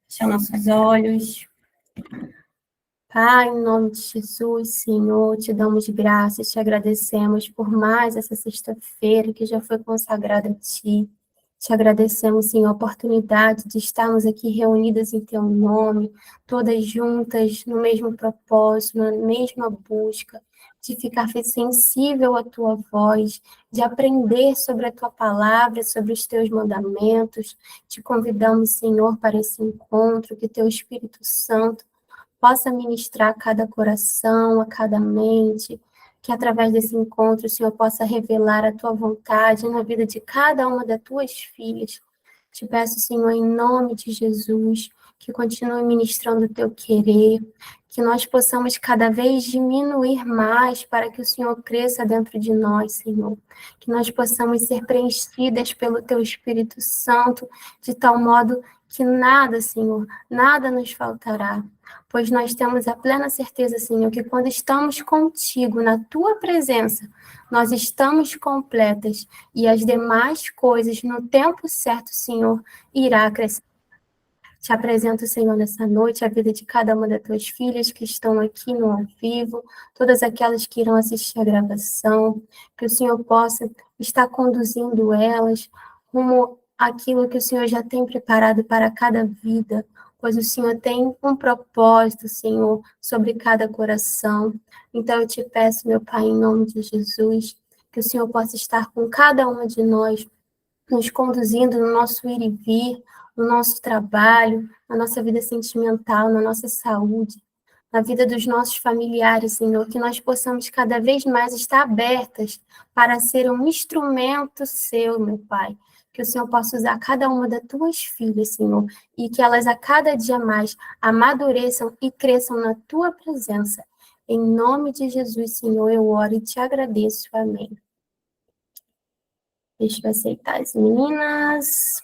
Fechar nossos olhos. Pai, em nome de Jesus, Senhor, te damos graças, te agradecemos por mais essa sexta-feira que já foi consagrada a Ti. Te agradecemos, Senhor, a oportunidade de estarmos aqui reunidas em Teu nome, todas juntas, no mesmo propósito, na mesma busca, de ficar sensível à Tua voz, de aprender sobre a Tua palavra, sobre os Teus mandamentos. Te convidamos, Senhor, para esse encontro, que Teu Espírito Santo possa ministrar a cada coração, a cada mente, que através desse encontro o Senhor possa revelar a tua vontade na vida de cada uma das tuas filhas. Te peço, Senhor, em nome de Jesus, que continue ministrando o teu querer, que nós possamos cada vez diminuir mais para que o Senhor cresça dentro de nós, Senhor. Que nós possamos ser preenchidas pelo teu Espírito Santo, de tal modo que nada, Senhor, nada nos faltará. Pois nós temos a plena certeza, Senhor, que quando estamos contigo, na tua presença, nós estamos completas e as demais coisas, no tempo certo, Senhor, irá crescer. Te apresento, Senhor, nessa noite, a vida de cada uma das tuas filhas que estão aqui no ao vivo, todas aquelas que irão assistir a gravação, que o Senhor possa estar conduzindo elas rumo àquilo que o Senhor já tem preparado para cada vida, pois o Senhor tem um propósito, Senhor, sobre cada coração. Então eu te peço, meu Pai, em nome de Jesus, que o Senhor possa estar com cada uma de nós, nos conduzindo no nosso ir e vir, no nosso trabalho, na nossa vida sentimental, na nossa saúde, na vida dos nossos familiares, Senhor, que nós possamos cada vez mais estar abertas para ser um instrumento seu, meu Pai. Que o Senhor possa usar cada uma das tuas filhas, Senhor, e que elas a cada dia mais amadureçam e cresçam na tua presença. Em nome de Jesus, Senhor, eu oro e te agradeço. Amém. Deixa eu aceitar as meninas.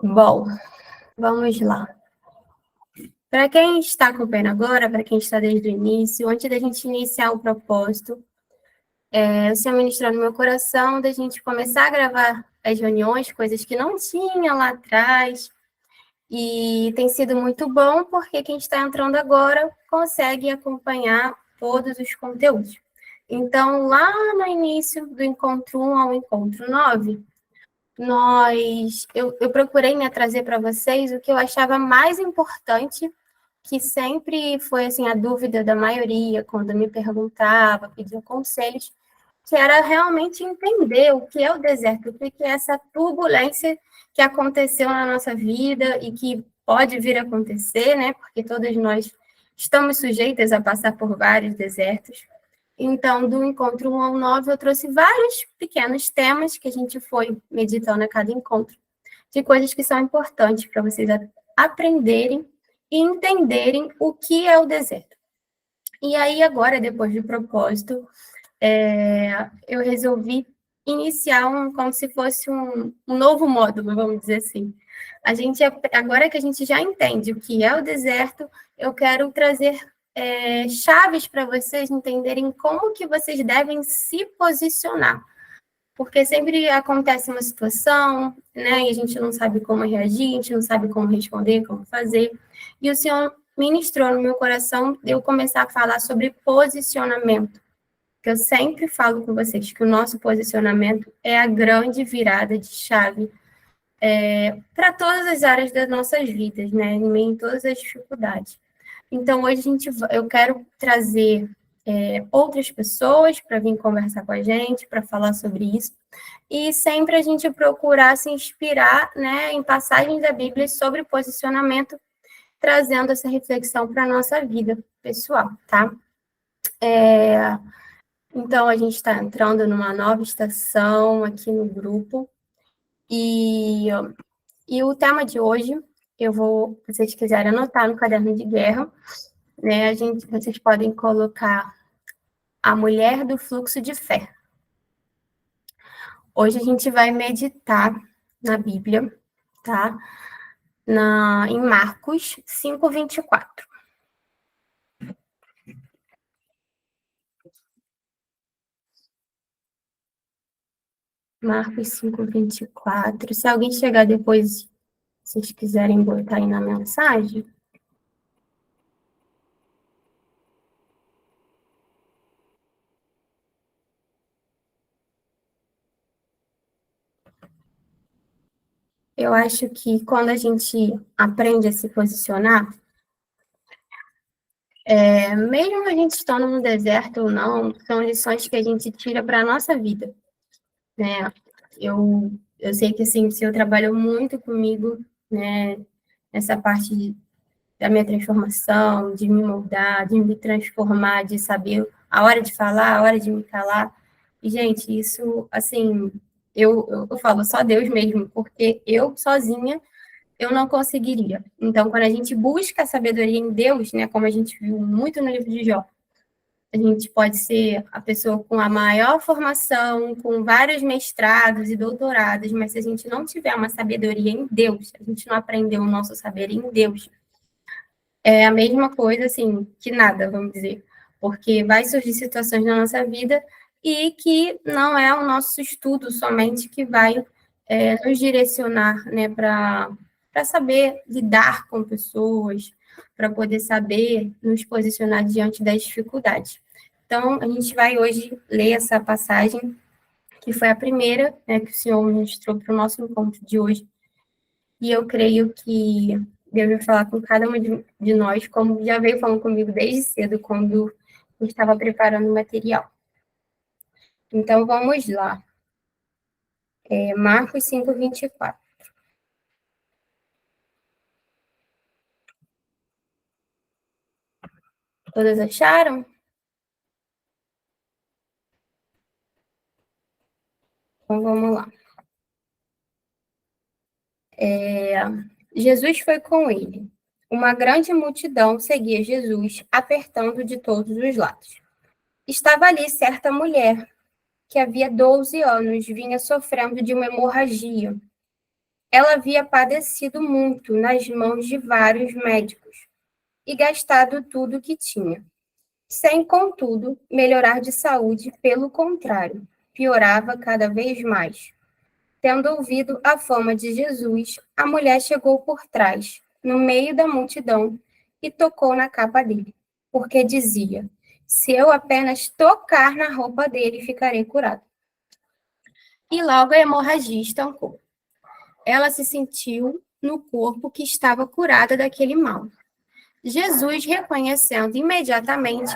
Bom, vamos lá. Para quem está acompanhando agora, para quem está desde o início, antes da gente iniciar o propósito, o Senhor ministrou no meu coração da gente começar a gravar as reuniões, coisas que não tinha lá atrás, e tem sido muito bom, porque quem está entrando agora consegue acompanhar todos os conteúdos. Então, lá no início do encontro 1 ao encontro 9, eu procurei, né, trazer para vocês o que eu achava mais importante, que sempre foi assim a dúvida da maioria quando me perguntava, pedia conselhos, que era realmente entender o que é o deserto, o que é essa turbulência que aconteceu na nossa vida e que pode vir a acontecer, né? Porque todas nós estamos sujeitas a passar por vários desertos. Então, do encontro 1 ao 9, eu trouxe vários pequenos temas que a gente foi meditando a cada encontro, de coisas que são importantes para vocês aprenderem e entenderem o que é o deserto. E aí, agora, depois do propósito, eu resolvi iniciar como se fosse um novo módulo, vamos dizer assim. Agora que a gente já entende o que é o deserto, eu quero trazer chaves para vocês entenderem como que vocês devem se posicionar. Porque sempre acontece uma situação, né, e a gente não sabe como reagir, a gente não sabe como responder, como fazer. E o Senhor ministrou no meu coração de eu começar a falar sobre posicionamento. Que eu sempre falo com vocês que o nosso posicionamento é a grande virada de chave para todas as áreas das nossas vidas, né, em todas as dificuldades. Então, hoje eu quero trazer outras pessoas para vir conversar com a gente, para falar sobre isso, e sempre a gente procurar se inspirar, né, em passagens da Bíblia sobre posicionamento, trazendo essa reflexão para a nossa vida pessoal, tá? Então, a gente está entrando numa nova estação aqui no grupo, e o tema de hoje, se vocês quiserem anotar no caderno de guerra, né, vocês podem colocar a mulher do fluxo de fé. Hoje a gente vai meditar na Bíblia, tá? Em Marcos 5:24. Marcos 5:24. Se alguém chegar depois, se vocês quiserem botar aí na mensagem. Eu acho que quando a gente aprende a se posicionar, mesmo a gente estando no deserto ou não, são lições que a gente tira para a nossa vida, né? Eu sei que, assim, o Senhor trabalhou muito comigo, né, nessa parte da minha transformação, de me moldar, de me transformar, de saber a hora de falar, a hora de me calar. E, gente, isso, assim, eu falo só Deus mesmo, porque eu sozinha eu não conseguiria. Então, quando a gente busca a sabedoria em Deus, né, como a gente viu muito no livro de Jó, a gente pode ser a pessoa com a maior formação, com vários mestrados e doutorados, mas se a gente não tiver uma sabedoria em Deus, a gente não aprendeu o nosso saber em Deus, é a mesma coisa, assim, que nada, vamos dizer. Porque vai surgir situações na nossa vida e que não é o nosso estudo somente que vai nos direcionar, né, para saber lidar com pessoas, para poder saber nos posicionar diante das dificuldades. Então, a gente vai hoje ler essa passagem, que foi a primeira, né, que o Senhor ministrou para o nosso encontro de hoje, e eu creio que Deus vai falar com cada um de nós, como já veio falando comigo desde cedo, quando eu estava preparando o material. Então, vamos lá. Marcos 5:24. Todas acharam? Então, vamos lá. Jesus foi com ele. Uma grande multidão seguia Jesus, apertando de todos os lados. Estava ali certa mulher, que havia 12 anos vinha sofrendo de uma hemorragia. Ela havia padecido muito nas mãos de vários médicos e gastado tudo o que tinha, sem, contudo, melhorar de saúde, pelo contrário, piorava cada vez mais. Tendo ouvido a fama de Jesus, a mulher chegou por trás, no meio da multidão, e tocou na capa dele, porque dizia: se eu apenas tocar na roupa dele, ficarei curada. E logo a hemorragia estancou. Ela se sentiu no corpo que estava curada daquele mal. Jesus, reconhecendo imediatamente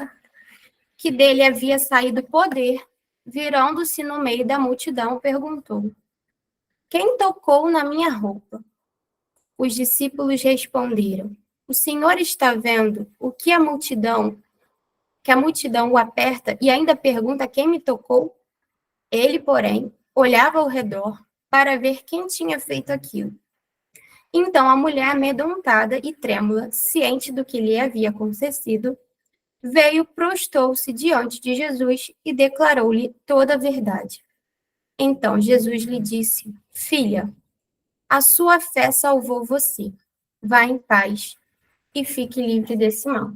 que dele havia saído poder, virando-se no meio da multidão, perguntou: quem tocou na minha roupa? Os discípulos responderam: o Senhor está vendo que a multidão o aperta e ainda pergunta quem me tocou? Ele, porém, olhava ao redor para ver quem tinha feito aquilo. Então a mulher, amedrontada e trêmula, ciente do que lhe havia acontecido, veio, prostou-se diante de Jesus e declarou-lhe toda a verdade. Então Jesus lhe disse: filha, a sua fé salvou você. Vá em paz e fique livre desse mal.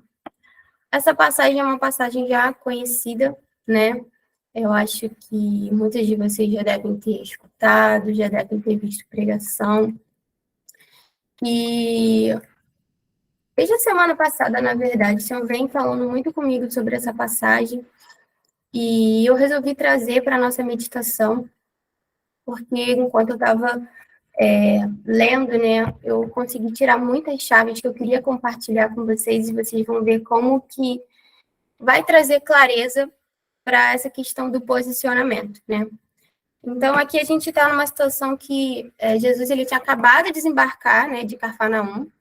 Essa passagem é uma passagem já conhecida, né? Eu acho que muitos de vocês já devem ter escutado, já devem ter visto pregação. E desde a semana passada, na verdade, o Senhor vem falando muito comigo sobre essa passagem. E eu resolvi trazer para a nossa meditação, porque enquanto eu estava lendo, né, eu consegui tirar muitas chaves que eu queria compartilhar com vocês, e vocês vão ver como que vai trazer clareza para essa questão do posicionamento, né? Então, aqui a gente está numa situação que Jesus ele tinha acabado de desembarcar, né, de Cafarnaum,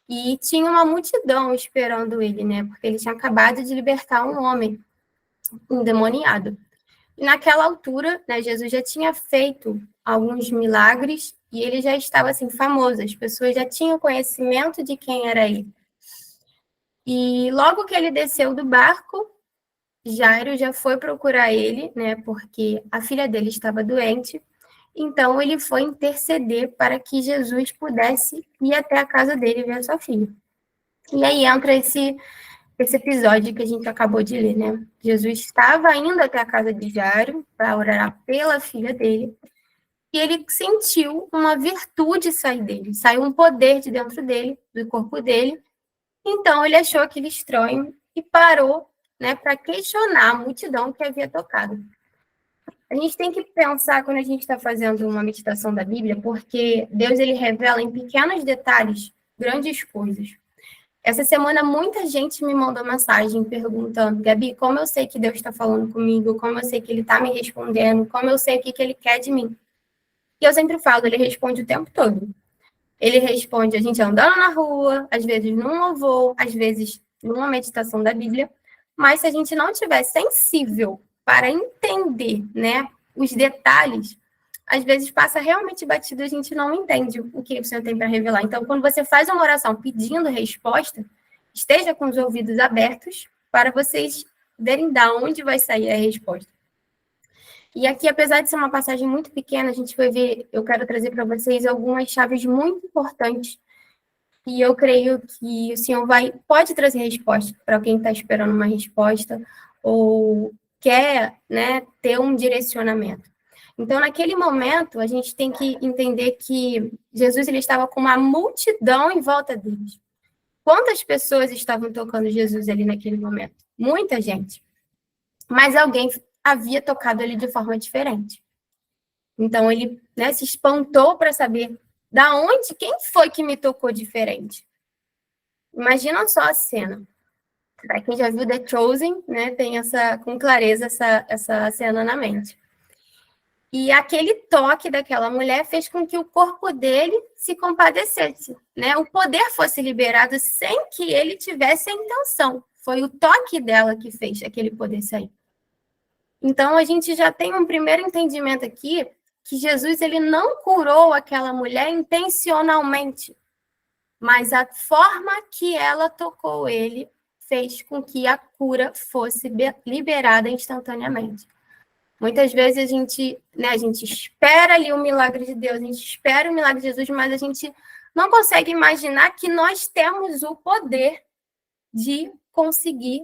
e tinha uma multidão esperando ele, né, porque ele tinha acabado de libertar um homem endemoniado. E naquela altura, né, Jesus já tinha feito alguns milagres e ele já estava assim famoso, as pessoas já tinham conhecimento de quem era ele. E logo que ele desceu do barco, Jairo já foi procurar ele, né, porque a filha dele estava doente. Então ele foi interceder para que Jesus pudesse ir até a casa dele ver a sua filha. E aí entra esse episódio que a gente acabou de ler, né? Jesus estava indo até a casa de Jairo para orar pela filha dele, e ele sentiu uma virtude sair dele, saiu um poder de dentro dele, do corpo dele. Então ele achou aquele estranho e parou, né, para questionar a multidão que havia tocado. A gente tem que pensar quando a gente está fazendo uma meditação da Bíblia, porque Deus ele revela em pequenos detalhes grandes coisas. Essa semana, muita gente me mandou mensagem perguntando: Gabi, como eu sei que Deus está falando comigo? Como eu sei que Ele está me respondendo? Como eu sei o que Ele quer de mim? E eu sempre falo, Ele responde o tempo todo. Ele responde a gente andando na rua, às vezes num louvor, às vezes numa meditação da Bíblia. Mas se a gente não estiver sensível para entender, né, os detalhes, às vezes passa realmente batido, a gente não entende o que o Senhor tem para revelar. Então, quando você faz uma oração pedindo resposta, esteja com os ouvidos abertos para vocês verem de onde vai sair a resposta. E aqui, apesar de ser uma passagem muito pequena, a gente vai ver, eu quero trazer para vocês algumas chaves muito importantes e eu creio que o Senhor pode trazer resposta para quem está esperando uma resposta ou quer, né, ter um direcionamento. Então, naquele momento, a gente tem que entender que Jesus ele estava com uma multidão em volta deles. Quantas pessoas estavam tocando Jesus ali naquele momento? Muita gente. Mas alguém havia tocado ele de forma diferente. Então, ele, né, se espantou para saber quem foi que me tocou diferente. Imagina só a cena. Para quem já viu The Chosen, né, tem com clareza essa cena na mente. E aquele toque daquela mulher fez com que o corpo dele se compadecesse, né? O poder fosse liberado sem que ele tivesse a intenção. Foi o toque dela que fez aquele poder sair. Então, a gente já tem um primeiro entendimento aqui que Jesus ele não curou aquela mulher intencionalmente, mas a forma que ela tocou ele fez com que a cura fosse liberada instantaneamente. Muitas vezes a gente espera ali o milagre de Deus, a gente espera o milagre de Jesus, mas a gente não consegue imaginar que nós temos o poder de conseguir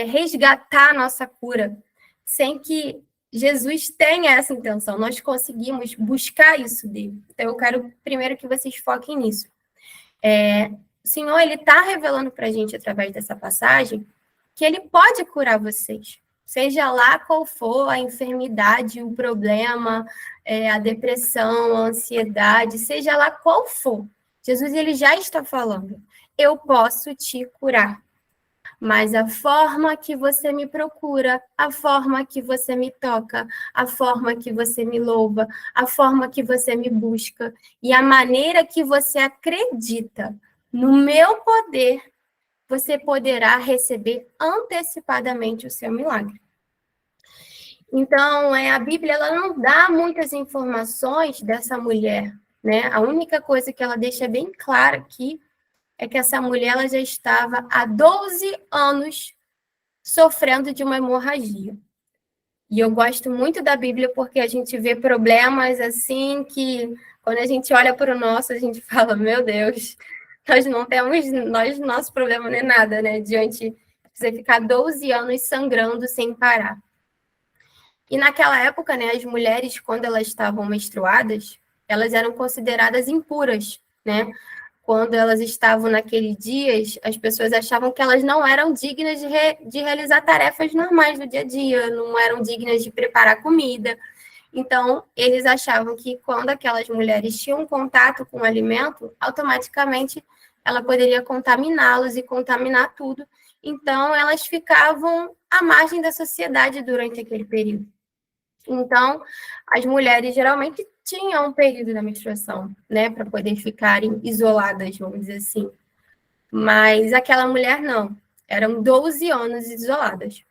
resgatar a nossa cura, sem que Jesus tenha essa intenção. Nós conseguimos buscar isso dele. Então, eu quero primeiro que vocês foquem nisso. O Senhor, ele está revelando para a gente, através dessa passagem, que ele pode curar vocês. Seja lá qual for a enfermidade, o problema, a depressão, a ansiedade, seja lá qual for. Jesus ele já está falando, eu posso te curar. Mas a forma que você me procura, a forma que você me toca, a forma que você me louva, a forma que você me busca e a maneira que você acredita no meu poder, você poderá receber antecipadamente o seu milagre. Então, a Bíblia ela não dá muitas informações dessa mulher, né? A única coisa que ela deixa bem clara aqui é que essa mulher ela já estava há 12 anos sofrendo de uma hemorragia. E eu gosto muito da Bíblia porque a gente vê problemas assim que, quando a gente olha para o nosso, a gente fala, meu Deus, nosso problema não é nada, né? Diante de você ficar 12 anos sangrando sem parar. E naquela época, né, as mulheres, quando elas estavam menstruadas, elas eram consideradas impuras, né? Quando elas estavam naqueles dias, as pessoas achavam que elas não eram dignas de realizar tarefas normais do dia a dia, não eram dignas de preparar comida. Então, eles achavam que quando aquelas mulheres tinham contato com o alimento, automaticamente ela poderia contaminá-los e contaminar tudo. Então, elas ficavam à margem da sociedade durante aquele período. Então, as mulheres geralmente tinham um período da menstruação, né, para poder ficarem isoladas, vamos dizer assim. Mas aquela mulher não, eram 12 anos isoladas.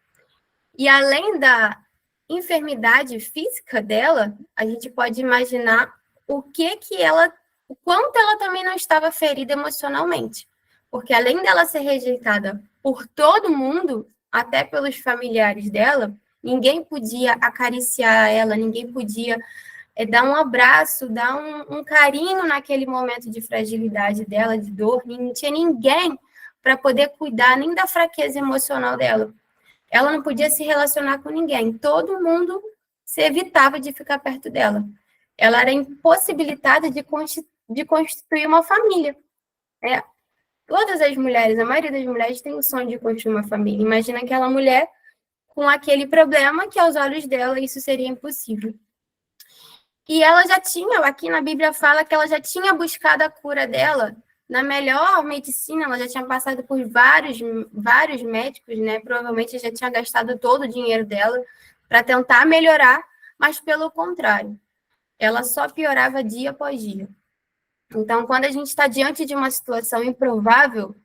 E além da enfermidade física dela, a gente pode imaginar o quanto ela também não estava ferida emocionalmente. Porque além dela ser rejeitada por todo mundo, até pelos familiares dela, ninguém podia acariciar ela, ninguém podia dar um abraço, dar um carinho naquele momento de fragilidade dela, de dor. Não tinha ninguém para poder cuidar nem da fraqueza emocional dela. Ela não podia se relacionar com ninguém. Todo mundo se evitava de ficar perto dela. Ela era impossibilitada de constituir uma família. É, todas as mulheres, a maioria das mulheres tem o sonho de construir uma família. Imagina aquela mulher com aquele problema que aos olhos dela isso seria impossível. E ela já tinha, aqui na Bíblia fala que ela já tinha buscado a cura dela na melhor medicina, ela já tinha passado por vários médicos, né? Provavelmente já tinha gastado todo o dinheiro dela para tentar melhorar, mas pelo contrário, ela só piorava dia após dia. Então, quando a gente está diante de uma situação improvável,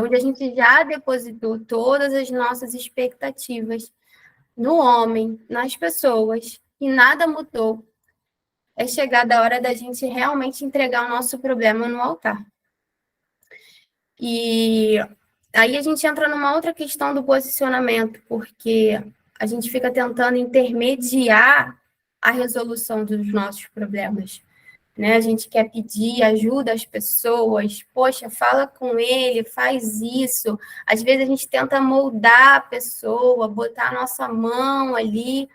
onde a gente já depositou todas as nossas expectativas no homem, nas pessoas, e nada mudou, é chegada a hora da gente realmente entregar o nosso problema no altar. E aí a gente entra numa outra questão do posicionamento, porque a gente fica tentando intermediar a resolução dos nossos problemas, né? A gente quer pedir ajuda às pessoas, poxa, fala com ele, faz isso. Às vezes a gente tenta moldar a pessoa, botar a nossa mão ali,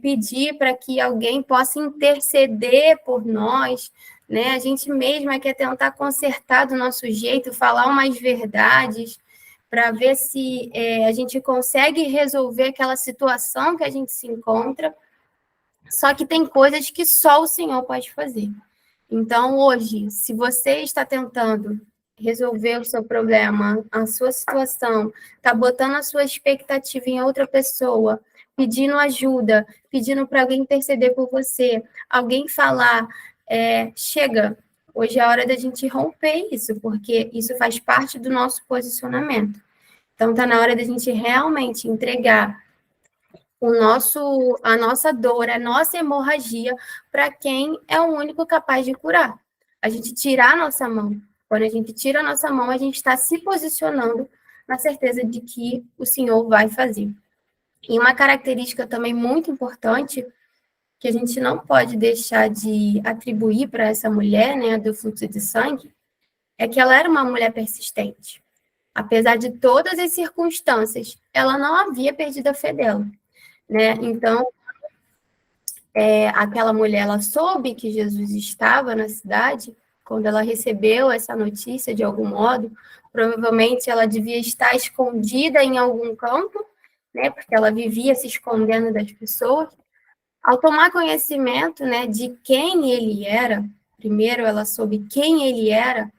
pedir para que alguém possa interceder por nós, né? A gente mesma quer tentar consertar do nosso jeito, falar umas verdades, para ver se a gente consegue resolver aquela situação que a gente se encontra, só que tem coisas que só o Senhor pode fazer. Então, hoje, se você está tentando resolver o seu problema, a sua situação, está botando a sua expectativa em outra pessoa, pedindo ajuda, pedindo para alguém interceder por você, alguém falar, chega, hoje é a hora da gente romper isso, porque isso faz parte do nosso posicionamento. Então, está na hora da gente realmente entregar a nossa dor, a nossa hemorragia para quem é o único capaz de curar. A gente tirar a nossa mão. Quando a gente tira a nossa mão, a gente está se posicionando na certeza de que o Senhor vai fazer. E uma característica também muito importante, que a gente não pode deixar de atribuir para essa mulher, né, do fluxo de sangue, é que ela era uma mulher persistente. Apesar de todas as circunstâncias, ela não havia perdido a fé dela, né? Então, aquela mulher, ela soube que Jesus estava na cidade, quando ela recebeu essa notícia de algum modo, provavelmente ela devia estar escondida em algum campo, né, porque ela vivia se escondendo das pessoas. Ao tomar conhecimento, né, de quem ele era, primeiro ela soube quem ele era,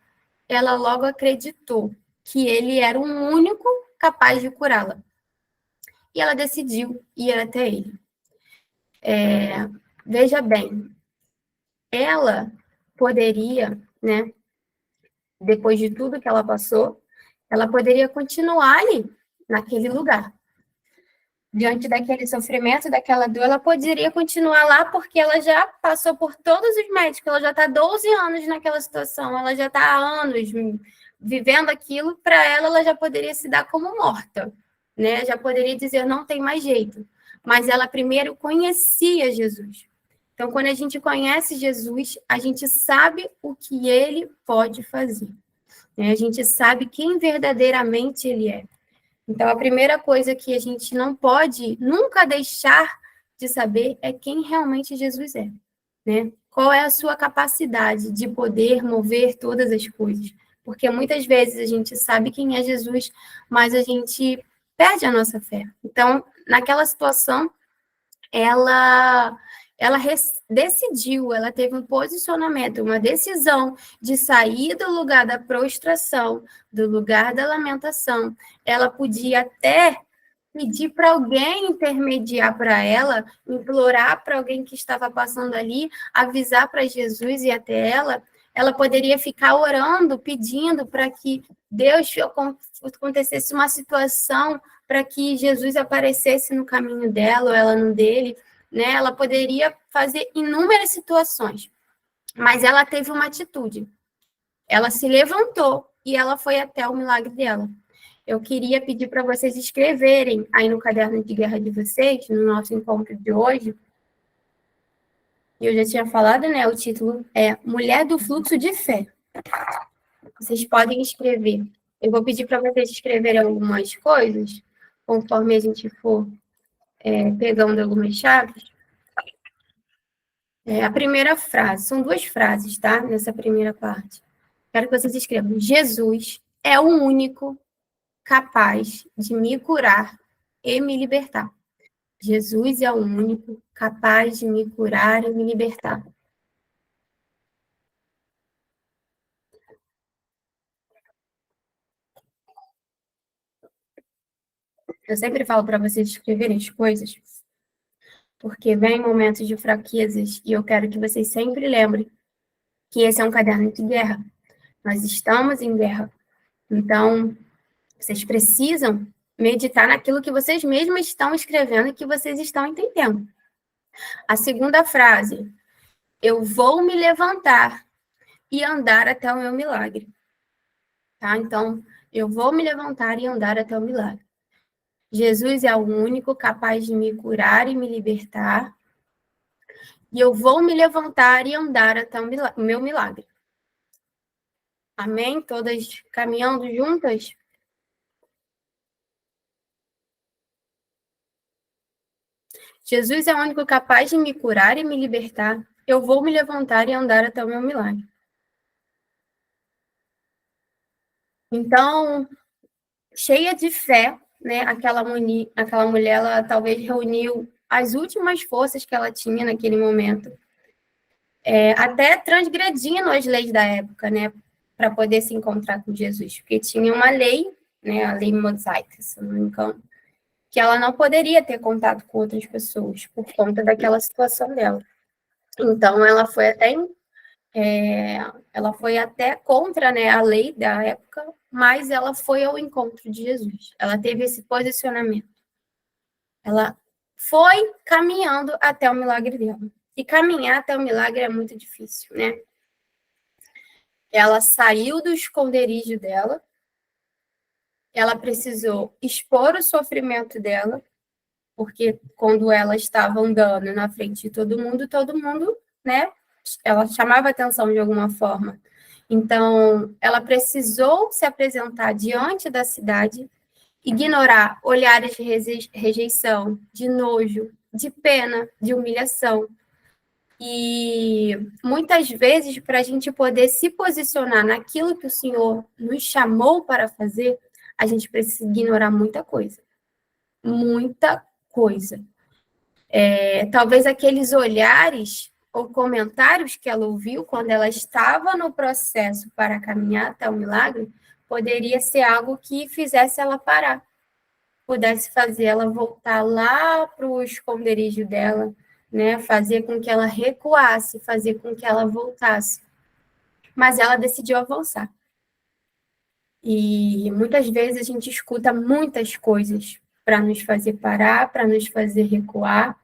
ela logo acreditou que ele era o único capaz de curá-la. E ela decidiu ir até ele. Veja bem, ela poderia, né, depois de tudo que ela passou, ela poderia continuar ali, naquele lugar. Diante daquele sofrimento, daquela dor, ela poderia continuar lá porque ela já passou por todos os médicos, ela já está 12 anos naquela situação, ela já está há anos vivendo aquilo, para ela já poderia se dar como morta, né? Já poderia dizer, não tem mais jeito. Mas ela primeiro conhecia Jesus. Então, quando a gente conhece Jesus, a gente sabe o que ele pode fazer, né? A gente sabe quem verdadeiramente ele é. Então, a primeira coisa que a gente não pode nunca deixar de saber é quem realmente Jesus é, né? Qual é a sua capacidade de poder mover todas as coisas? Porque muitas vezes a gente sabe quem é Jesus, mas a gente perde a nossa fé. Então, naquela situação, ela decidiu, ela teve um posicionamento, uma decisão de sair do lugar da prostração, do lugar da lamentação. Ela podia até pedir para alguém intermediar para ela, implorar para alguém que estava passando ali, avisar para Jesus e até ela. Ela poderia ficar orando, pedindo para que Deus acontecesse uma situação para que Jesus aparecesse no caminho dela ou ela no dele, né? Ela poderia fazer inúmeras situações, mas ela teve uma atitude. Ela se levantou e ela foi até o milagre dela. Eu queria pedir para vocês escreverem aí no caderno de guerra de vocês, no nosso encontro de hoje. Eu já tinha falado, né? O título é Mulher do Fluxo de Fé. Vocês podem escrever. Eu vou pedir para vocês escreverem algumas coisas, conforme a gente for pegando algumas chaves. A primeira frase, são duas frases, tá? Nessa primeira parte. Quero que vocês escrevam: Jesus é o único capaz de me curar e me libertar. Jesus é o único capaz de me curar e me libertar. Eu sempre falo para vocês escreverem as coisas, porque vem momentos de fraquezas e eu quero que vocês sempre lembrem que esse é um caderno de guerra. Nós estamos em guerra. Então, vocês precisam meditar naquilo que vocês mesmos estão escrevendo e que vocês estão entendendo. A segunda frase: eu vou me levantar e andar até o meu milagre. Tá? Então, eu vou me levantar e andar até o milagre. Jesus é o único capaz de me curar e me libertar. E eu vou me levantar e andar até o meu milagre. Amém? Todas caminhando juntas? Jesus é o único capaz de me curar e me libertar. Eu vou me levantar e andar até o meu milagre. Então, cheia de fé, né? Aquela mulher, ela talvez reuniu as últimas forças que ela tinha naquele momento, até transgredindo as leis da época, né? Para poder se encontrar com Jesus, porque tinha uma lei, né? A lei mosaica, se não me engano, que ela não poderia ter contato com outras pessoas por conta daquela situação dela. Então, ela foi até contra, né, a lei da época, mas ela foi ao encontro de Jesus. Ela teve esse posicionamento. Ela foi caminhando até o milagre dela. E caminhar até o milagre é muito difícil, né? Ela saiu do esconderijo dela, ela precisou expor o sofrimento dela, porque quando ela estava andando na frente de todo mundo, né, ela chamava atenção de alguma forma. Então, ela precisou se apresentar diante da cidade, ignorar olhares de rejeição, de nojo, de pena, de humilhação. E muitas vezes, para a gente poder se posicionar naquilo que o Senhor nos chamou para fazer, a gente precisa ignorar muita coisa. Muita coisa. Talvez aqueles olhares ou comentários que ela ouviu quando ela estava no processo para caminhar até o milagre, poderia ser algo que fizesse ela parar, pudesse fazer ela voltar lá para o esconderijo dela, né? Fazer com que ela recuasse, fazer com que ela voltasse. Mas ela decidiu avançar. E muitas vezes a gente escuta muitas coisas para nos fazer parar, para nos fazer recuar.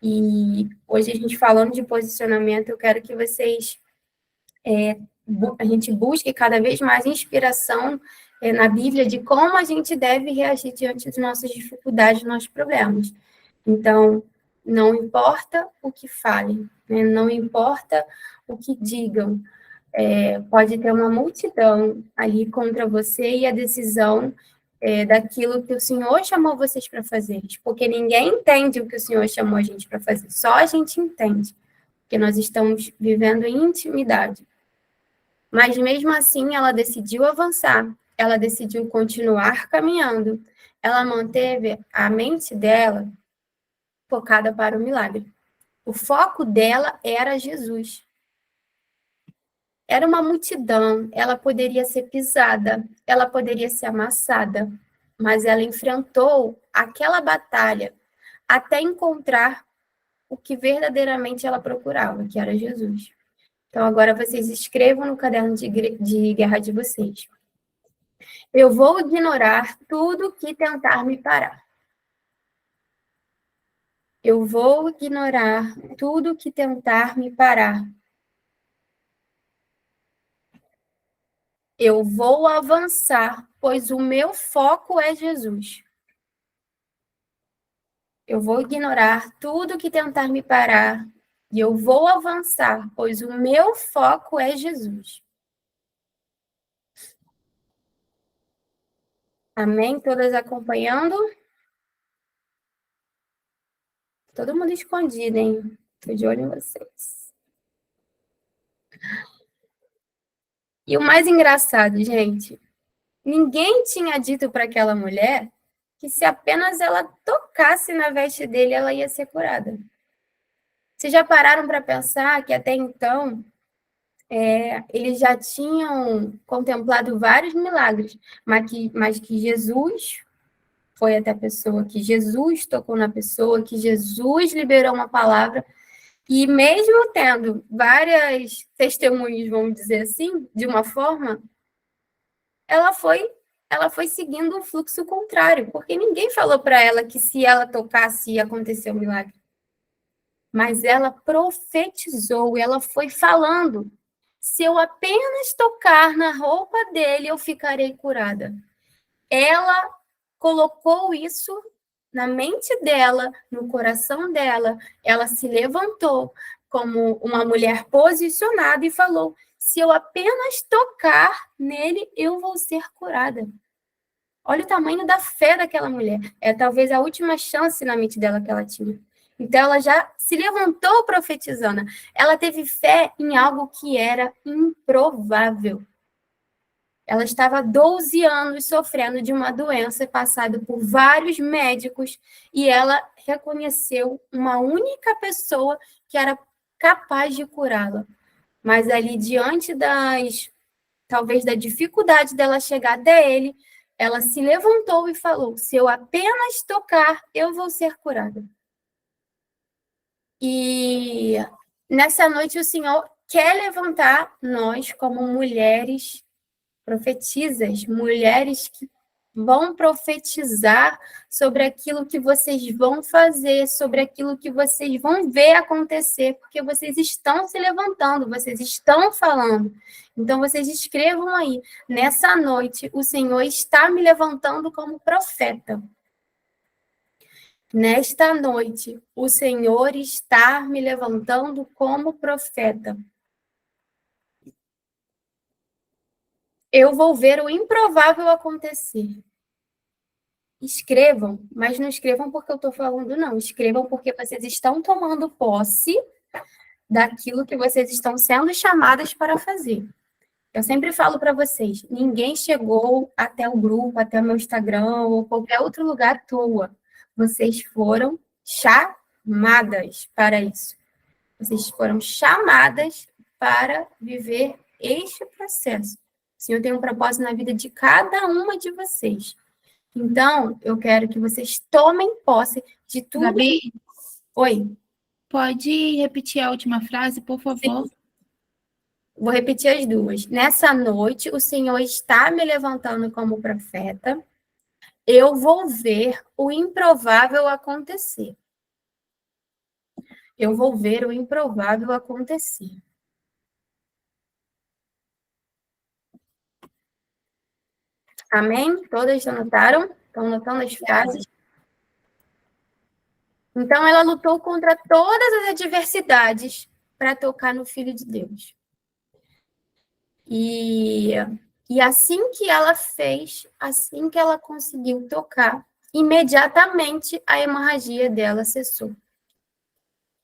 E hoje a gente falando de posicionamento, eu quero que vocês, a gente busque cada vez mais inspiração na Bíblia de como a gente deve reagir diante das nossas dificuldades, dos nossos problemas. Então, não importa o que falem, né? Não importa o que digam, pode ter uma multidão ali contra você e a decisão daquilo que o Senhor chamou vocês para fazer, porque ninguém entende o que o Senhor chamou a gente para fazer, só a gente entende, porque nós estamos vivendo em intimidade. Mas mesmo assim, ela decidiu avançar, ela decidiu continuar caminhando, ela manteve a mente dela focada para o milagre. O foco dela era Jesus. Era uma multidão, ela poderia ser pisada, ela poderia ser amassada, mas ela enfrentou aquela batalha até encontrar o que verdadeiramente ela procurava, que era Jesus. Então, agora vocês escrevam no caderno de guerra de vocês. Eu vou ignorar tudo que tentar me parar. Eu vou ignorar tudo que tentar me parar. Eu vou avançar, pois o meu foco é Jesus. Eu vou ignorar tudo que tentar me parar e eu vou avançar, pois o meu foco é Jesus. Amém? Todas acompanhando? Todo mundo escondido, hein? Tô de olho em vocês. E o mais engraçado, gente, ninguém tinha dito para aquela mulher que se apenas ela tocasse na veste dele, ela ia ser curada. Vocês já pararam para pensar que até então eles já tinham contemplado vários milagres, mas que Jesus foi até a pessoa, que Jesus tocou na pessoa, que Jesus liberou uma palavra, e mesmo tendo várias testemunhas, vamos dizer assim, de uma forma, ela foi ela foi seguindo um fluxo contrário, porque ninguém falou para ela que se ela tocasse ia acontecer um milagre. Mas ela profetizou, ela foi falando: se eu apenas tocar na roupa dele, eu ficarei curada. Ela colocou isso na mente dela, no coração dela. Ela se levantou como uma mulher posicionada e falou: se eu apenas tocar nele, eu vou ser curada. Olha o tamanho da fé daquela mulher. É talvez a última chance na mente dela que ela tinha. Então, ela já se levantou profetizando. Ela teve fé em algo que era improvável. Ela estava 12 anos sofrendo de uma doença, passada por vários médicos, e ela reconheceu uma única pessoa que era capaz de curá-la. Mas ali, diante talvez da dificuldade dela chegar até ele, ela se levantou e falou: se eu apenas tocar, eu vou ser curada. E nessa noite o Senhor quer levantar nós como mulheres profetisas, mulheres que vão profetizar sobre aquilo que vocês vão fazer, sobre aquilo que vocês vão ver acontecer, porque vocês estão se levantando, vocês estão falando. Então, vocês escrevam aí: nessa noite, o Senhor está me levantando como profeta. Nesta noite, o Senhor está me levantando como profeta. Eu vou ver o improvável acontecer. Escrevam, mas não escrevam porque eu estou falando, não. Escrevam porque vocês estão tomando posse daquilo que vocês estão sendo chamadas para fazer. Eu sempre falo para vocês: ninguém chegou até o grupo, até o meu Instagram ou qualquer outro lugar à toa. Vocês foram chamadas para isso. Vocês foram chamadas para viver este processo. O Senhor tem um propósito na vida de cada uma de vocês. Então, eu quero que vocês tomem posse de tudo. Gabi, Oi. pode repetir a última frase, por favor? Vou repetir as duas. Nessa noite, o Senhor está me levantando como profeta. Eu vou ver o improvável acontecer. Eu vou ver o improvável acontecer. Amém? Todas anotaram? Estão anotando as frases? Então, ela lutou contra todas as adversidades para tocar no Filho de Deus. E assim que ela fez, assim que ela conseguiu tocar, imediatamente a hemorragia dela cessou.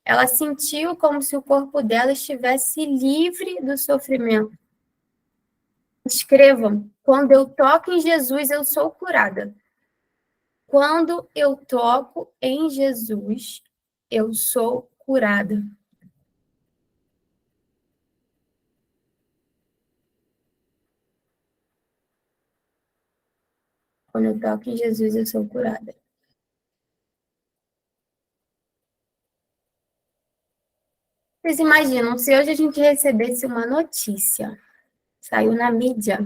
Ela sentiu como se o corpo dela estivesse livre do sofrimento. Escrevam: quando eu toco em Jesus, eu sou curada. Quando eu toco em Jesus, eu sou curada. Quando eu toco em Jesus, eu sou curada. Vocês imaginam se hoje a gente recebesse uma notícia, saiu na mídia: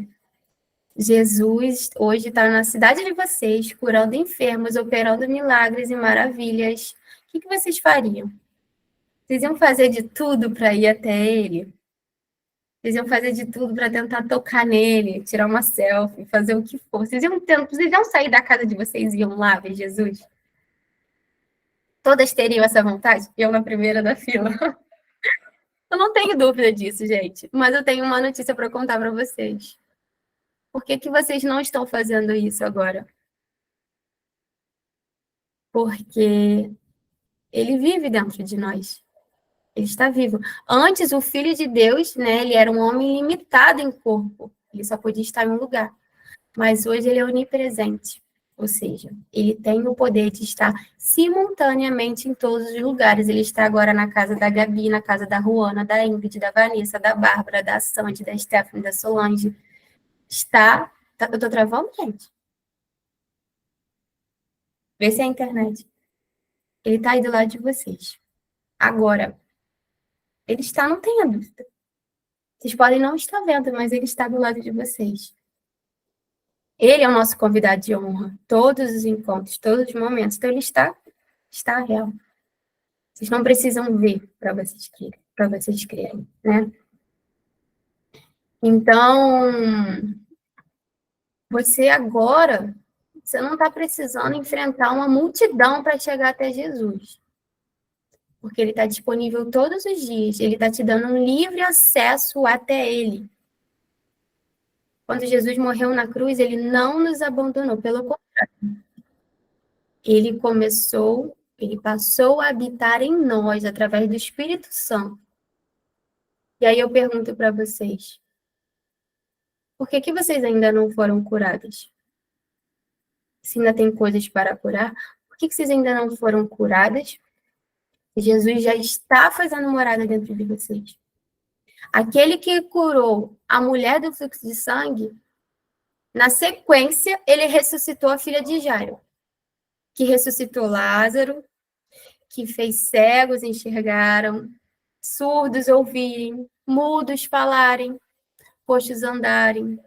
Jesus hoje está na cidade de vocês, curando enfermos, operando milagres e maravilhas. O que vocês fariam? Vocês iam fazer de tudo para ir até ele? Vocês iam fazer de tudo para tentar tocar nele, tirar uma selfie, fazer o que for. Vocês iam sair da casa de vocês e iam lá ver Jesus? Todas teriam essa vontade? Eu na primeira da fila. Eu não tenho dúvida disso, gente. Mas eu tenho uma notícia para contar para vocês. Por que que vocês não estão fazendo isso agora? Porque ele vive dentro de nós. Ele está vivo. Antes, o Filho de Deus, né, ele era um homem limitado em corpo. Ele só podia estar em um lugar. Mas hoje ele é onipresente. Ou seja, ele tem o poder de estar simultaneamente em todos os lugares. Ele está agora na casa da Gabi, na casa da Ruana, da Ingrid, da Vanessa, da Bárbara, da Sandy, da Stephanie, da Solange. Eu tô travando, gente? Vê se é a internet. Ele está aí do lado de vocês. Agora, ele está, não tenha dúvida. Vocês podem não estar vendo, mas ele está do lado de vocês. Ele é o nosso convidado de honra. Todos os encontros, todos os momentos. Então, ele está real. Vocês não precisam ver para vocês crerem, né? Então, você agora, você não está precisando enfrentar uma multidão para chegar até Jesus. Porque ele está disponível todos os dias. Ele está te dando um livre acesso até ele. Quando Jesus morreu na cruz, ele não nos abandonou. Pelo contrário, ele passou a habitar em nós através do Espírito Santo. E aí eu pergunto para vocês, por que que vocês ainda não foram curadas? Se ainda tem coisas para curar, por que que vocês ainda não foram curadas? Jesus já está fazendo morada dentro de vocês. Aquele que curou a mulher do fluxo de sangue, na sequência, ele ressuscitou a filha de Jairo, que ressuscitou Lázaro, que fez cegos enxergaram, surdos ouvirem, mudos falarem, coxos andarem.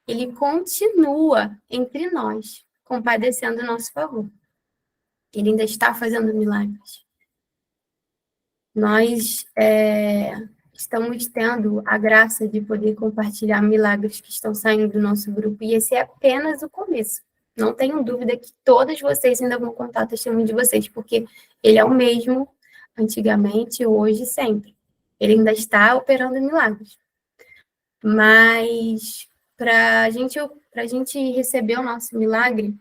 Ele continua entre nós, compadecendo o nosso favor. Ele ainda está fazendo milagres. Nós estamos tendo a graça de poder compartilhar milagres que estão saindo do nosso grupo, e esse é apenas o começo. Não tenham dúvida que todos vocês ainda vão contar o testemunho de vocês, porque ele é o mesmo antigamente, hoje e sempre. Ele ainda está operando milagres. Mas para a gente receber o nosso milagre,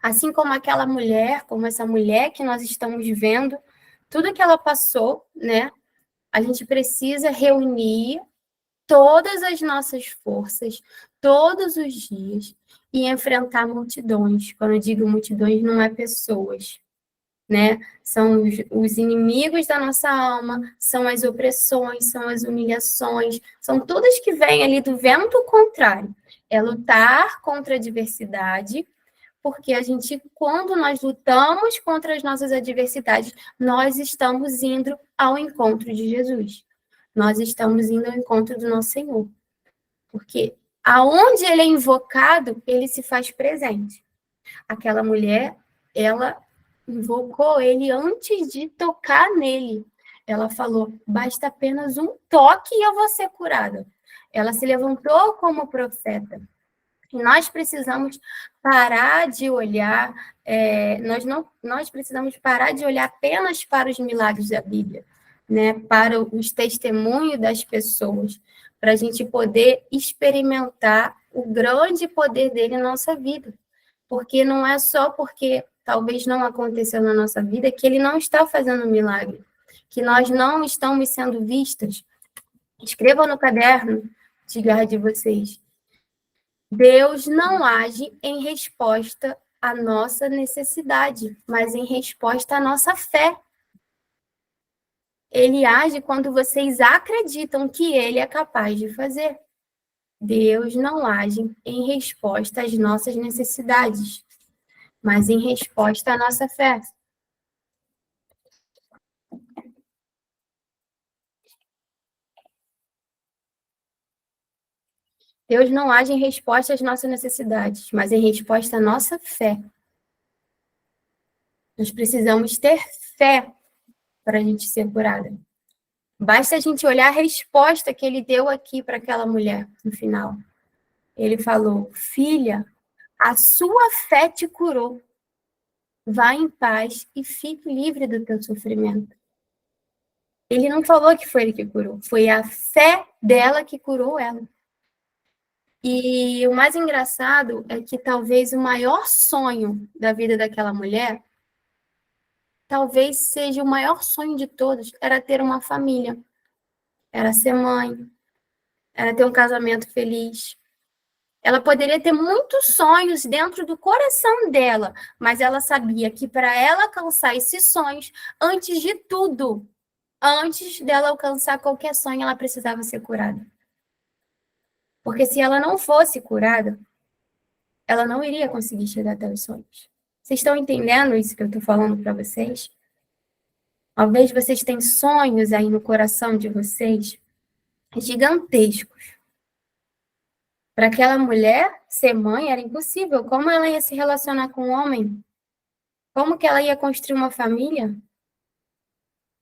assim como aquela mulher, como essa mulher que nós estamos vendo, tudo que ela passou, né? A gente precisa reunir todas as nossas forças, todos os dias, e enfrentar multidões. Quando eu digo multidões, não é pessoas, né? São os inimigos da nossa alma, são as opressões, são as humilhações, são todas que vêm ali do vento contrário. É lutar contra a adversidade, porque quando nós lutamos contra as nossas adversidades, nós estamos indo ao encontro de Jesus. Nós estamos indo ao encontro do nosso Senhor. Porque aonde ele é invocado, ele se faz presente. Aquela mulher, ela invocou ele antes de tocar nele. Ela falou, basta apenas um toque e eu vou ser curada. Ela se levantou como profeta. E nós precisamos parar de olhar, nós precisamos parar de olhar apenas para os milagres da Bíblia, né? Para os testemunhos das pessoas, para a gente poder experimentar o grande poder dele na nossa vida. Porque não é só porque talvez não aconteceu na nossa vida que ele não está fazendo milagre, que nós não estamos sendo vistas. Escrevam no caderno de guarda de vocês. Deus não age em resposta à nossa necessidade, mas em resposta à nossa fé. Ele age quando vocês acreditam que ele é capaz de fazer. Deus não age em resposta às nossas necessidades, mas em resposta à nossa fé. Deus não age em resposta às nossas necessidades, mas em resposta à nossa fé. Nós precisamos ter fé para a gente ser curada. Basta a gente olhar a resposta que ele deu aqui para aquela mulher no final. Ele falou: filha, a sua fé te curou. Vá em paz e fique livre do teu sofrimento. Ele não falou que foi ele que curou, foi a fé dela que curou ela. E o mais engraçado é que talvez o maior sonho da vida daquela mulher, talvez seja o maior sonho de todos, era ter uma família, era ser mãe, era ter um casamento feliz. Ela poderia ter muitos sonhos dentro do coração dela, mas ela sabia que para ela alcançar esses sonhos, antes de tudo, antes dela alcançar qualquer sonho, ela precisava ser curada. Porque se ela não fosse curada, ela não iria conseguir chegar até os sonhos. Vocês estão entendendo isso que eu estou falando para vocês? Talvez vocês tenham sonhos aí no coração de vocês gigantescos. Para aquela mulher, ser mãe era impossível. Como ela ia se relacionar com o homem? Como que ela ia construir uma família?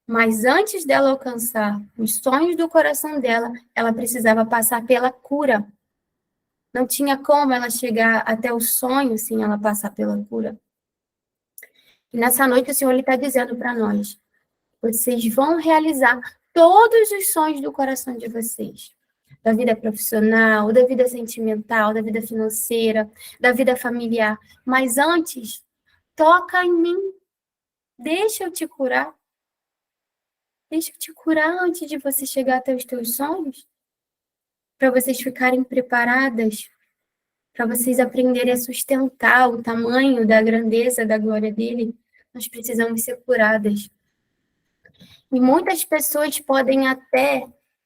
Mas antes dela alcançar os sonhos do coração dela, ela precisava passar pela cura. Não tinha como ela chegar até o sonho sem ela passar pela cura. E nessa noite o Senhor está dizendo para nós, vocês vão realizar todos os sonhos do coração de vocês. Da vida profissional, da vida sentimental, da vida financeira, da vida familiar. Mas antes, toca em mim. Deixa eu te curar. Deixa eu te curar antes de você chegar até os teus sonhos. Para vocês ficarem preparadas. Para vocês aprenderem a sustentar o tamanho da grandeza da glória dele. Nós precisamos ser curadas. E muitas pessoas podem até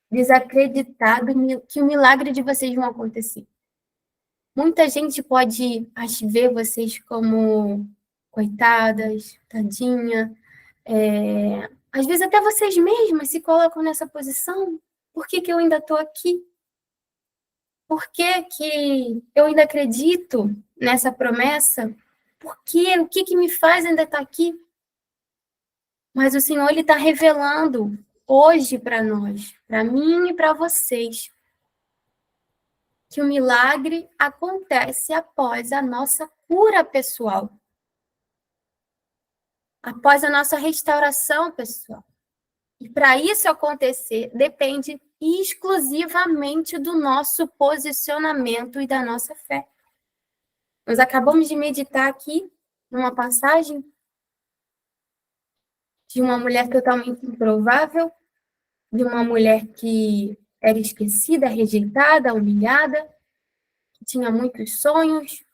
desacreditar que o milagre de vocês vão acontecer. Muita gente pode ver vocês como coitadas, tadinha. Às vezes até vocês mesmas se colocam nessa posição. Por que eu ainda estou aqui? Por que eu ainda acredito nessa promessa? Por quê? O que me faz ainda estar aqui? Mas o Senhor está revelando hoje para nós, para mim e para vocês, que o milagre acontece após a nossa cura pessoal, após a nossa restauração pessoal. E para isso acontecer, depende exclusivamente do nosso posicionamento e da nossa fé. Nós acabamos de meditar aqui numa passagem de uma mulher totalmente improvável, de uma mulher que era esquecida, rejeitada, humilhada, que tinha muitos sonhos,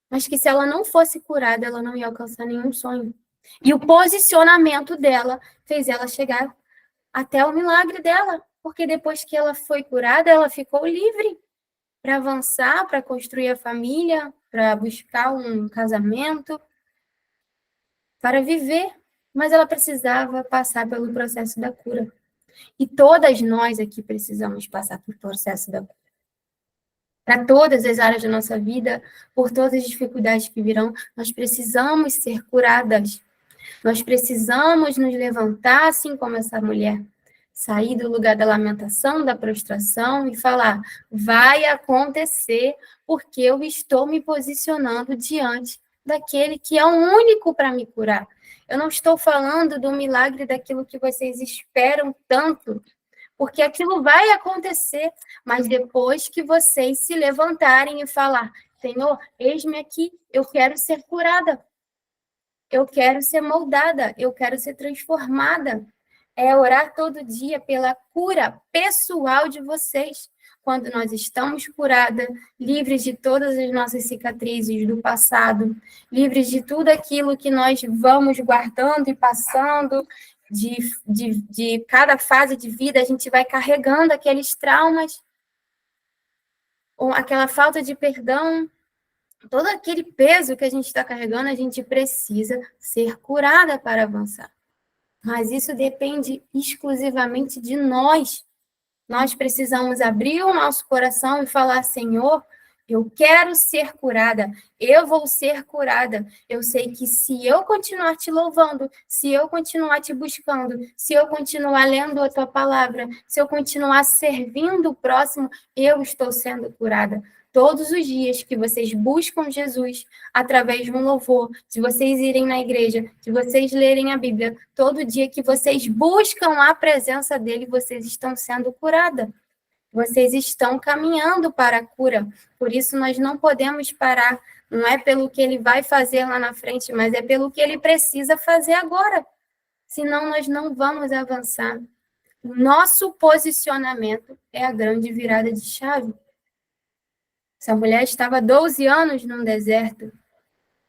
mas que se ela não fosse curada, ela não ia alcançar nenhum sonho. E o posicionamento dela fez ela chegar até o milagre dela, porque depois que ela foi curada, ela ficou livre para avançar, para construir a família, para buscar um casamento, para viver. Mas ela precisava passar pelo processo da cura. E todas nós aqui precisamos passar pelo processo da cura. Para todas as áreas da nossa vida, por todas as dificuldades que virão, nós precisamos ser curadas. Nós precisamos nos levantar, assim como essa mulher, sair do lugar da lamentação, da prostração e falar, vai acontecer porque eu estou me posicionando diante daquele que é o único para me curar. Eu não estou falando do milagre daquilo que vocês esperam tanto, porque aquilo vai acontecer, mas depois que vocês se levantarem e falar, Senhor, eis-me aqui, eu quero ser curada, eu quero ser moldada, eu quero ser transformada. É orar todo dia pela cura pessoal de vocês. Quando nós estamos curadas, livres de todas as nossas cicatrizes do passado, livres de tudo aquilo que nós vamos guardando e passando, de cada fase de vida, a gente vai carregando aqueles traumas, ou aquela falta de perdão, todo aquele peso que a gente está carregando, a gente precisa ser curada para avançar. Mas isso depende exclusivamente de nós. Nós precisamos abrir o nosso coração e falar, Senhor, eu quero ser curada, eu vou ser curada. Eu sei que se eu continuar te louvando, se eu continuar te buscando, se eu continuar lendo a tua palavra, se eu continuar servindo o próximo, eu estou sendo curada. Todos os dias que vocês buscam Jesus, através de um louvor, de vocês irem na igreja, de vocês lerem a Bíblia, todo dia que vocês buscam a presença dele, vocês estão sendo curadas. Vocês estão caminhando para a cura. Por isso, nós não podemos parar. Não é pelo que ele vai fazer lá na frente, mas é pelo que ele precisa fazer agora. Senão, nós não vamos avançar. Nosso posicionamento é a grande virada de chave. Essa mulher estava 12 anos num deserto,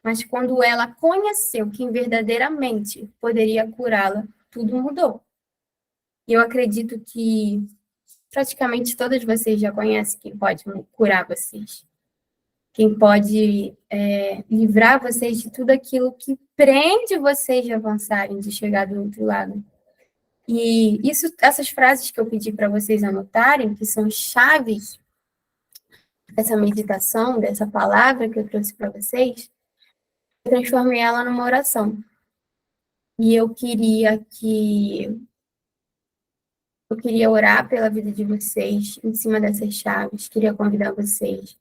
mas quando ela conheceu quem verdadeiramente poderia curá-la, tudo mudou. E eu acredito que praticamente todas vocês já conhecem quem pode curar vocês. Quem pode livrar vocês de tudo aquilo que prende vocês de avançarem, de chegar do outro lado. E essas frases que eu pedi para vocês anotarem, que são chaves dessa meditação, dessa palavra que eu trouxe para vocês, eu transformei ela numa oração. E eu queria orar pela vida de vocês, em cima dessas chaves. Queria convidar vocês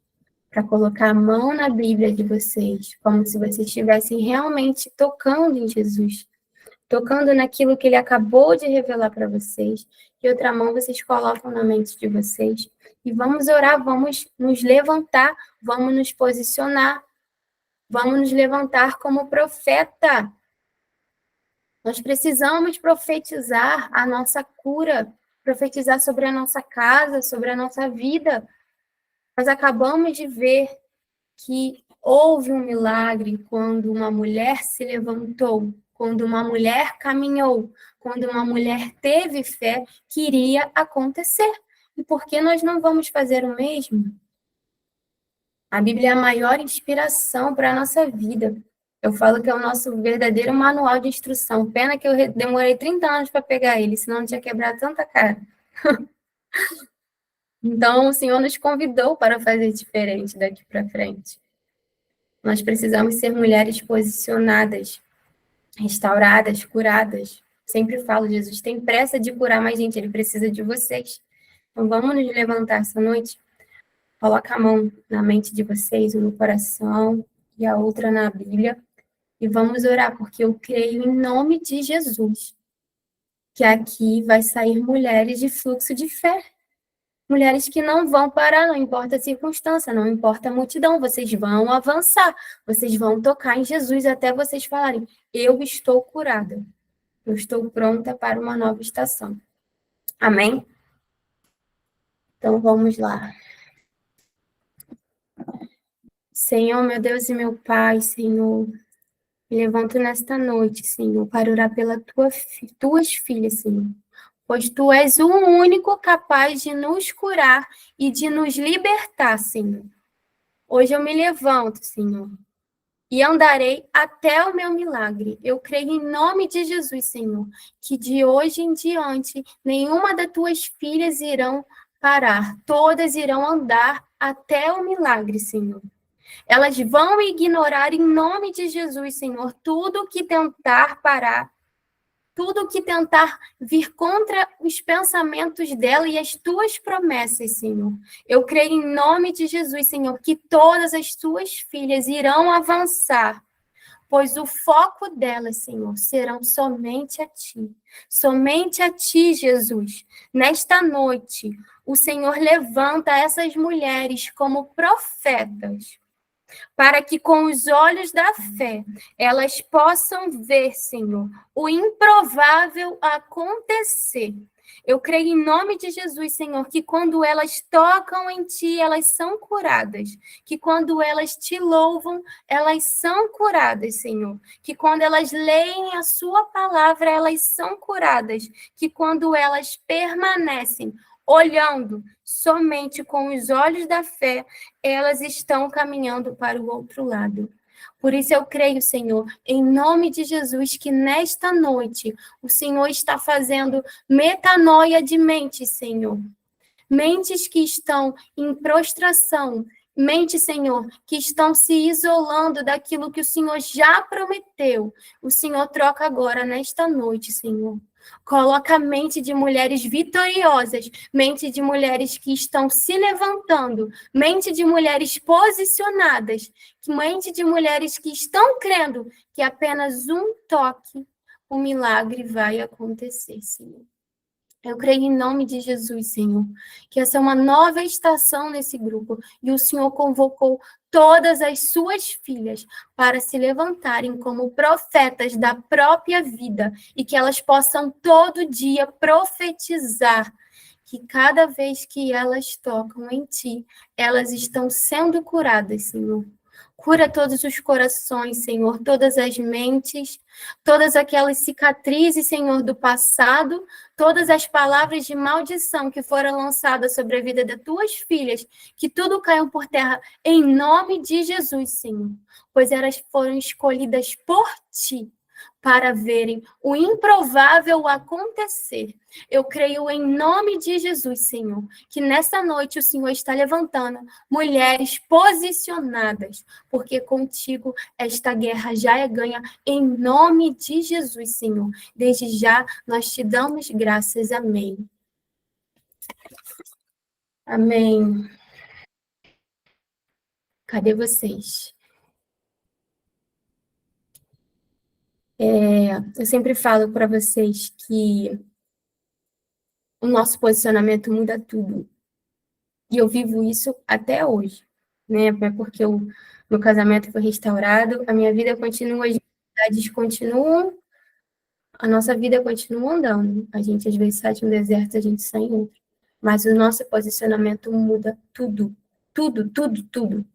para colocar a mão na Bíblia de vocês, como se vocês estivessem realmente tocando em Jesus, tocando naquilo que ele acabou de revelar para vocês. E outra mão vocês colocam na mente de vocês. E vamos orar, vamos nos levantar, vamos nos posicionar, vamos nos levantar como profeta. Nós precisamos profetizar a nossa cura, profetizar sobre a nossa casa, sobre a nossa vida. Nós acabamos de ver que houve um milagre quando uma mulher se levantou, quando uma mulher caminhou, quando uma mulher teve fé, que iria acontecer. E por que nós não vamos fazer o mesmo? A Bíblia é a maior inspiração para a nossa vida. Eu falo que é o nosso verdadeiro manual de instrução. Pena que eu demorei 30 anos para pegar ele, senão não tinha quebrado tanta cara. Então, o Senhor nos convidou para fazer diferente daqui para frente. Nós precisamos ser mulheres posicionadas, restauradas, curadas. Sempre falo, Jesus tem pressa de curar, mas, gente, ele precisa de vocês. Então, vamos nos levantar essa noite. Coloca a mão na mente de vocês, no coração, e a outra na Bíblia. E vamos orar, porque eu creio em nome de Jesus, que aqui vai sair mulheres de fluxo de fé. Mulheres que não vão parar, não importa a circunstância, não importa a multidão, vocês vão avançar, vocês vão tocar em Jesus até vocês falarem, eu estou curada, eu estou pronta para uma nova estação. Amém? Então vamos lá. Senhor, meu Deus e meu Pai, Senhor, me levanto nesta noite, Senhor, para orar pelas tuas filhas, Senhor. Pois tu és o único capaz de nos curar e de nos libertar, Senhor. Hoje eu me levanto, Senhor, e andarei até o meu milagre. Eu creio em nome de Jesus, Senhor, que de hoje em diante nenhuma das tuas filhas irão parar. Todas irão andar até o milagre, Senhor. Elas vão ignorar em nome de Jesus, Senhor, tudo que tentar parar, tudo que tentar vir contra os pensamentos dela e as tuas promessas, Senhor. Eu creio em nome de Jesus, Senhor, que todas as tuas filhas irão avançar, pois o foco delas, Senhor, serão somente a ti. Somente a ti, Jesus. Nesta noite, o Senhor levanta essas mulheres como profetas, para que com os olhos da fé elas possam ver, Senhor, o improvável acontecer. Eu creio em nome de Jesus, Senhor, que quando elas tocam em Ti, elas são curadas. Que quando elas Te louvam, elas são curadas, Senhor. Que quando elas leem a Sua palavra, elas são curadas. Que quando elas permanecem olhando somente com os olhos da fé, elas estão caminhando para o outro lado. Por isso eu creio, Senhor, em nome de Jesus, que nesta noite o Senhor está fazendo metanoia de mente, Senhor. Mentes que estão em prostração, mentes, Senhor, que estão se isolando daquilo que o Senhor já prometeu. O Senhor troca agora nesta noite, Senhor. Coloca a mente de mulheres vitoriosas, mente de mulheres que estão se levantando, mente de mulheres posicionadas, mente de mulheres que estão crendo que apenas um toque, o milagre vai acontecer, Senhor. Eu creio em nome de Jesus, Senhor, que essa é uma nova estação nesse grupo e o Senhor convocou todas as suas filhas para se levantarem como profetas da própria vida e que elas possam todo dia profetizar que cada vez que elas tocam em Ti, elas estão sendo curadas, Senhor. Cura todos os corações, Senhor, todas as mentes, todas aquelas cicatrizes, Senhor, do passado, todas as palavras de maldição que foram lançadas sobre a vida das tuas filhas, que tudo caiu por terra em nome de Jesus, Senhor, pois elas foram escolhidas por Ti para verem o improvável acontecer. Eu creio em nome de Jesus, Senhor, que nessa noite o Senhor está levantando mulheres posicionadas, porque contigo esta guerra já é ganha em nome de Jesus, Senhor. Desde já nós te damos graças. Amém. Amém. Cadê vocês? Eu sempre falo para vocês que o nosso posicionamento muda tudo. E eu vivo isso até hoje, né? Porque o meu casamento foi restaurado, a minha vida continua, as dificuldades continuam, a nossa vida continua andando. A gente às vezes sai de um deserto, a gente sai em outro. Mas o nosso posicionamento muda tudo, tudo, tudo, tudo.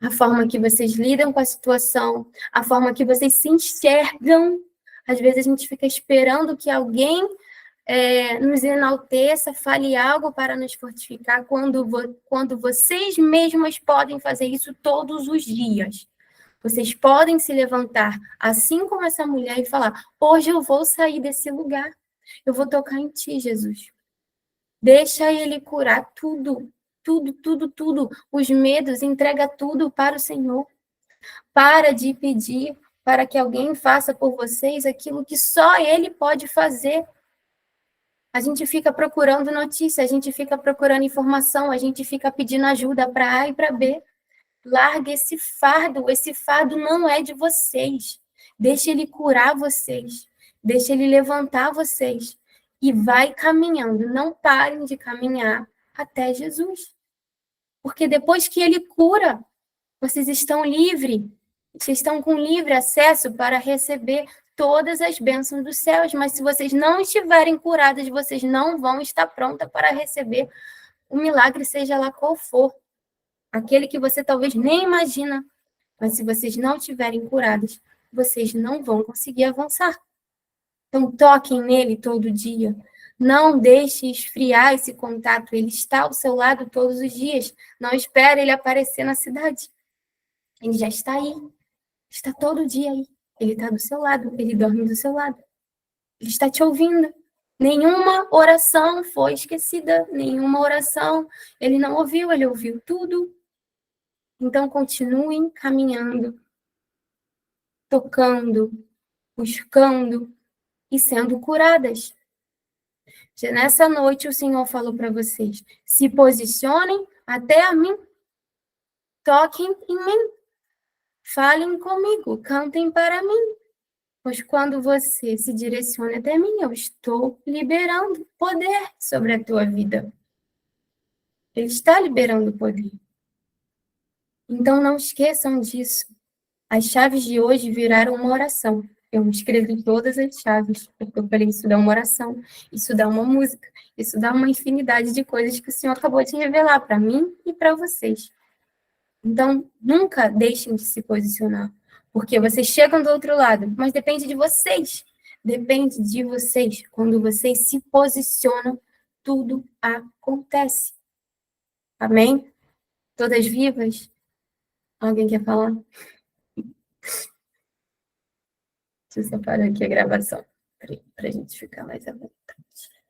A forma que vocês lidam com a situação, a forma que vocês se enxergam. Às vezes a gente fica esperando que alguém nos enalteça, fale algo para nos fortificar, quando vocês mesmas podem fazer isso todos os dias. Vocês podem se levantar, assim como essa mulher, e falar: hoje eu vou sair desse lugar, eu vou tocar em Ti, Jesus. Deixa Ele curar tudo, tudo, tudo, tudo. Os medos, entrega tudo para o Senhor. Para de pedir para que alguém faça por vocês aquilo que só Ele pode fazer. A gente fica procurando notícia, a gente fica procurando informação, a gente fica pedindo ajuda para A e para B. Larga esse fardo não é de vocês. Deixa ele curar vocês, deixa ele levantar vocês e vai caminhando. Não parem de caminhar até Jesus. Porque depois que ele cura, vocês estão livres, vocês estão com livre acesso para receber todas as bênçãos dos céus, mas se vocês não estiverem curadas, vocês não vão estar prontas para receber o milagre, seja lá qual for. Aquele que você talvez nem imagina, mas se vocês não estiverem curadas, vocês não vão conseguir avançar. Então, toquem nele todo dia. Não deixe esfriar esse contato. Ele está ao seu lado todos os dias. Não espere ele aparecer na cidade. Ele já está aí. Está todo dia aí. Ele está do seu lado. Ele dorme do seu lado. Ele está te ouvindo. Nenhuma oração foi esquecida. Nenhuma oração ele não ouviu. Ele ouviu tudo. Então, continuem caminhando, tocando, buscando e sendo curadas. Já nessa noite, o Senhor falou para vocês: se posicionem até a mim, toquem em mim, falem comigo, cantem para mim. Pois quando você se direciona até mim, eu estou liberando poder sobre a tua vida. Ele está liberando poder. Então, não esqueçam disso. As chaves de hoje viraram uma oração. Eu escrevi todas as chaves, porque eu falei: isso dá uma oração, isso dá uma música, isso dá uma infinidade de coisas que o Senhor acabou de revelar para mim e para vocês. Então, nunca deixem de se posicionar, porque vocês chegam do outro lado, mas depende de vocês. Depende de vocês. Quando vocês se posicionam, tudo acontece. Amém? Todas vivas? Alguém quer falar? Deixa eu separar aqui a gravação, para a gente ficar mais à vontade.